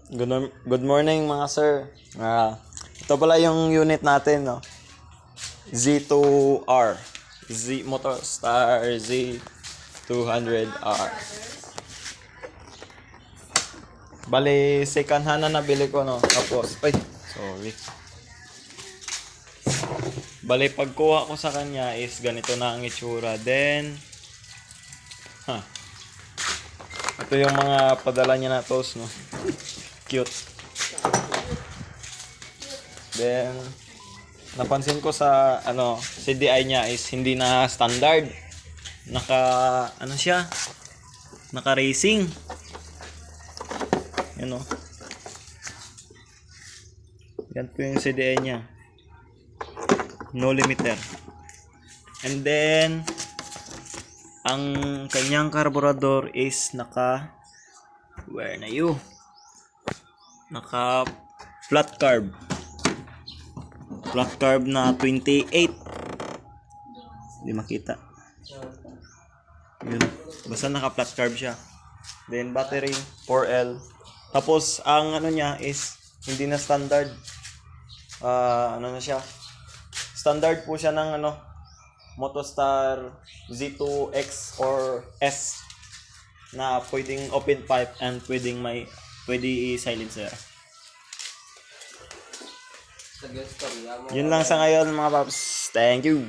Good morning mga sir. Ito pala yung unit natin, no? Z2R. Z Motorstar Z200R. Bali, second hand na nabili ko, no? Tapos, sorry. Bali, pagkuha ko sa kanya is ganito na ang itsura. Then, ito yung mga padala niya na toast, no? Cute. Then, napansin ko sa CDI niya is hindi na standard. Naka racing. Yan o. Yan po yung CDI niya. No limiter. And then, ang kanyang carburetor is naka flat carb. Flat carb na 28. Hindi makita. Yun. Basta naka flat carb siya. Then battery 4L. Tapos ang niya is hindi na standard. Na siya? Standard po siya ng Motostar Z2X or S na pwedeng open pipe and pwede i-silencer. Yun lang sa ngayon mga paps. Thank you.